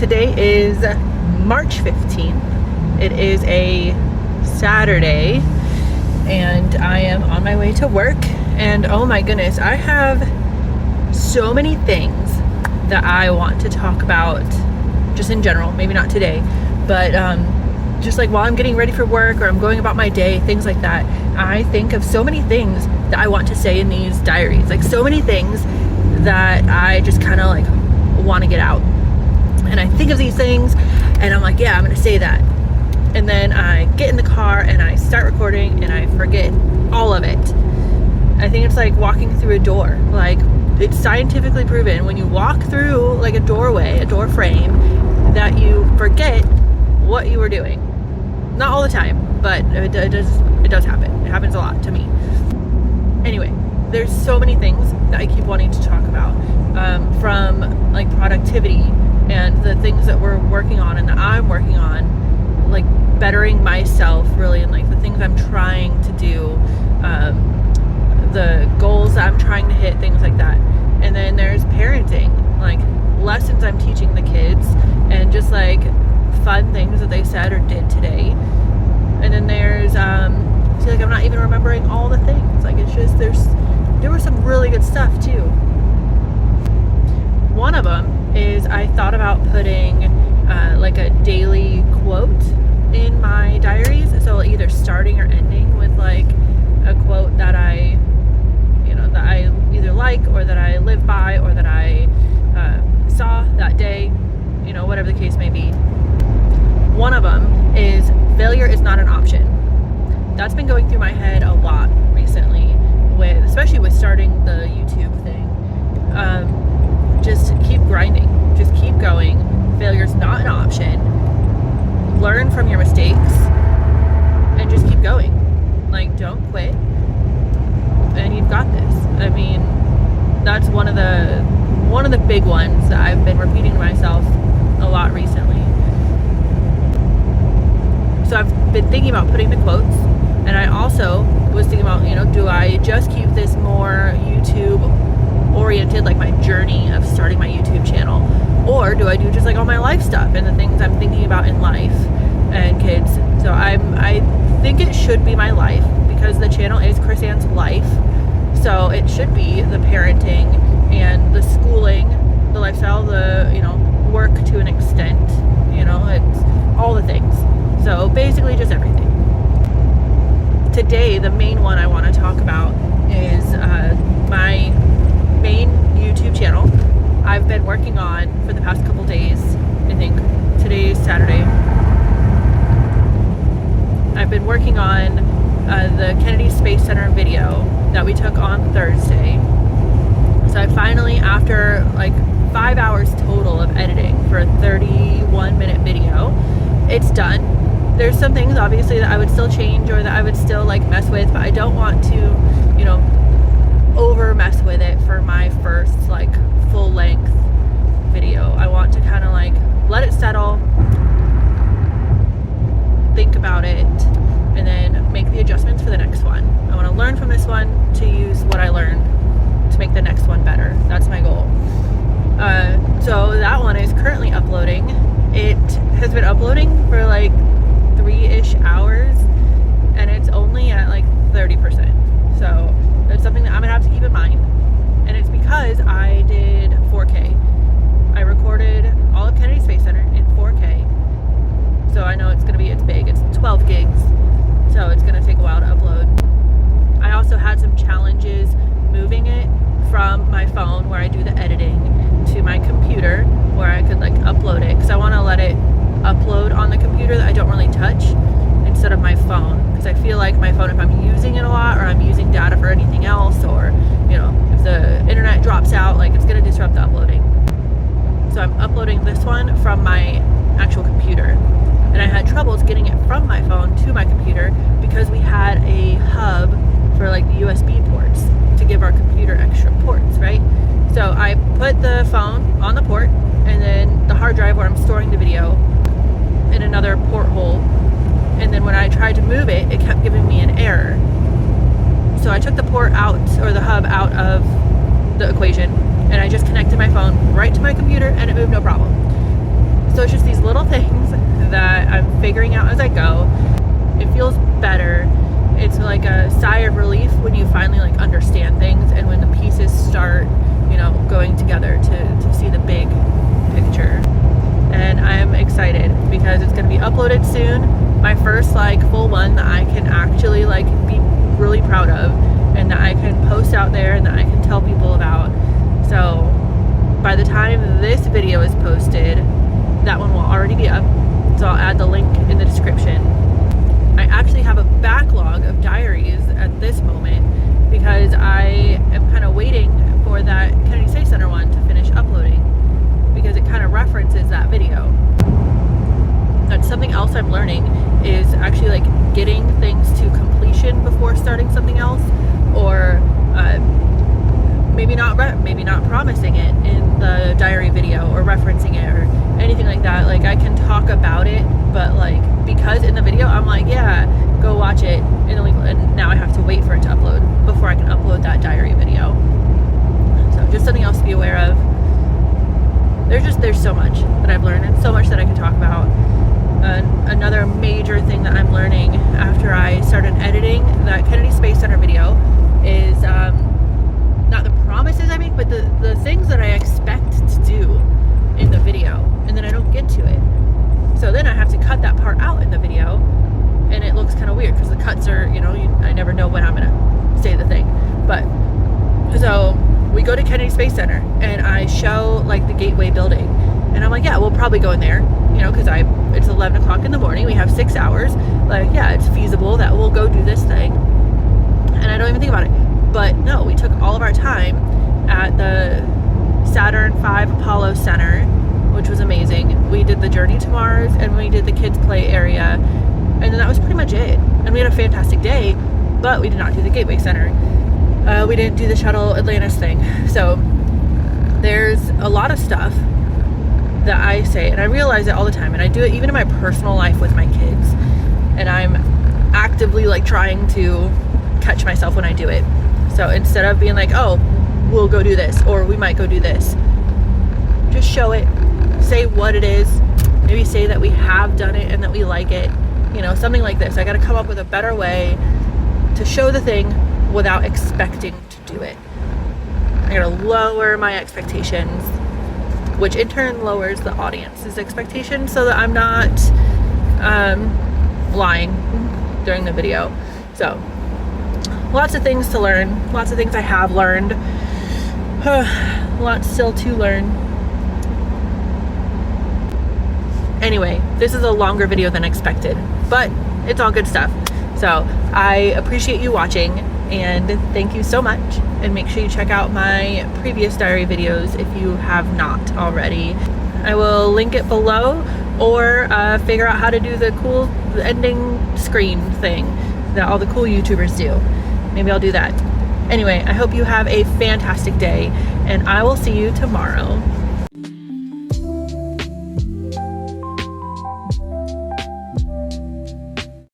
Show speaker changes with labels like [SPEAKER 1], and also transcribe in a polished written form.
[SPEAKER 1] Today is March 15th. It is a Saturday and I am on my way to work, and oh my goodness, I have so many things that I want to talk about just in general, maybe not today, but just like while I'm getting ready for work or I'm going about my day, things like that. I think of so many things that I want to say in these diaries, like so many things that I just kind of like want to get out. And I think of these things and I'm like, yeah, I'm gonna say that. And then I get in the car and I start recording and I forget all of it. I think it's like walking through a door. Like, it's scientifically proven when you walk through like a doorway, a door frame, that you forget what you were doing. Not all the time, but it does happen. It happens a lot to me. Anyway, there's so many things that I keep wanting to talk about, from like productivity and the things that we're working on and that I'm working on, like bettering myself really, and like the things I'm trying to do, the goals that I'm trying to hit, things like that. And then there's parenting, like lessons I'm teaching the kids and just like fun things that they said or did today. And then there's I feel like I'm not even remembering all the things. Like, it's just there was some really good stuff too. One of them is I thought about putting like a daily quote in my diaries, so either starting or ending with like a quote that I either like or that I live by or that I saw that day, whatever the case may be. One of them is failure is not an option. That's been going through my head a lot recently, especially with starting the YouTube thing. Just keep grinding, just keep going. Failure's not an option. Learn from your mistakes and just keep going. Like, don't quit. And you've got this. I mean, that's one of the big ones that I've been repeating to myself a lot recently. So I've been thinking about putting the quotes, and I also was thinking about, do I just keep this more YouTube oriented, like my journey of starting my YouTube channel, or do I do just like all my life stuff and the things I'm thinking about in life and kids? So I think it should be my life, because the channel is Chris Ann's life. So it should be the parenting and the schooling, the lifestyle, the work to an extent, it's all the things. So basically just everything. Today, the main one I want to talk about is my main YouTube channel. I've been working on for the past couple days. I think today's Saturday. I've been working on the Kennedy Space Center video that we took on Thursday. So I finally, after like 5 hours total of editing for a 31-minute video, it's done. There's some things obviously that I would still change or that I would still like mess with, but I don't want to, over mess with it for my first like full length video. I want to kind of like let it settle, think about it, and then make the adjustments for the next one. I want to learn from this one to use what I learned to make the next one better. That's my goal. So that one is currently uploading. It has been uploading for like 3-ish hours, and it's only at like 30%. So that's something that I'm gonna have to keep in mind. And it's because I did 4K. I recorded all of Kennedy Space Center in 4K. So I know it's big. It's 12 gigs. So it's gonna take a while to upload. I also had some challenges moving it from my phone where I do the editing to my computer where I could like upload it, because I want to let it upload on the computer that I don't really touch instead of my phone, because I feel like my phone, if I'm using it a lot or I'm using data for anything else, or if the internet drops out, like it's going to disrupt the uploading. So I'm uploading this one from my actual computer, and I had troubles getting it from my phone to my computer because we had a hub for like the USB ports to give our computer extra ports, right? So I put the phone on the port, and then the hard drive where I'm storing the video in another porthole, and then when I tried to move it, it kept giving me an error. So I took the port out, or the hub out of the equation, and I just connected my phone right to my computer, and it moved no problem. So figuring out as I go. It feels better. It's like a sigh of relief when you finally like understand things, and when the pieces start, you know, going together to see the big picture. And I'm excited because it's going to be uploaded soon. My first like full one that I can actually like be really proud of, and that I can post out there and that I can tell people about. So by the time this video is posted, that one will already be up. So I'll add the link in the description. I actually have a backlog of diaries at this moment because I am kind of waiting for that Kennedy Space Center one to finish uploading, because it kind of references that video. That's something else I'm learning, is actually like getting things to completion before starting something else, or maybe not promising it in the diary video or referencing it or anything like that. Like I can talk about it, but like because in the video I'm like, yeah, go watch it in the link, and now I have to wait for it to upload before I can upload that diary video. So just something else to be aware of. There's so much that I've learned and so much that I can talk about. Another major thing that I'm learning after I started editing that Kennedy Space Center video is not the promises I make, but the things that I expect to do in the video, and then I don't get to it. So then I have to cut that part out in the video, and it looks kind of weird because the cuts are, you know, I never know when I'm gonna say the thing. But so we go to Kennedy Space Center, and I show like the Gateway building, and I'm like, yeah, we'll probably go in there, you know, because it's 11 o'clock in the morning, we have 6 hours, like, yeah, it's feasible that we'll go do this thing. And I don't even think about it. But no, we took all of our time at the Saturn V Apollo Center, which was amazing. We did the Journey to Mars, and we did the kids play area, and then that was pretty much it. And we had a fantastic day, but we did not do the Gateway Center. We didn't do the Shuttle Atlantis thing. So there's a lot of stuff that I say, and I realize it all the time, and I do it even in my personal life with my kids, and I'm actively like trying to catch myself when I do it. So instead of being like, oh, we'll go do this, or we might go do this, just show it, say what it is, maybe say that we have done it and that we like it, you know, something like this. I got to come up with a better way to show the thing without expecting to do it. I got to lower my expectations, which in turn lowers the audience's expectations, so that I'm not lying during the video. So lots of things to learn, lots of things I have learned, lots still to learn. Anyway, this is a longer video than expected, but it's all good stuff. So I appreciate you watching, and thank you so much, and make sure you check out my previous diary videos if you have not already. I will link it below, or figure out how to do the cool ending screen thing that all the cool YouTubers do. Maybe I'll do that. Anyway, I hope you have a fantastic day, and I will see you tomorrow.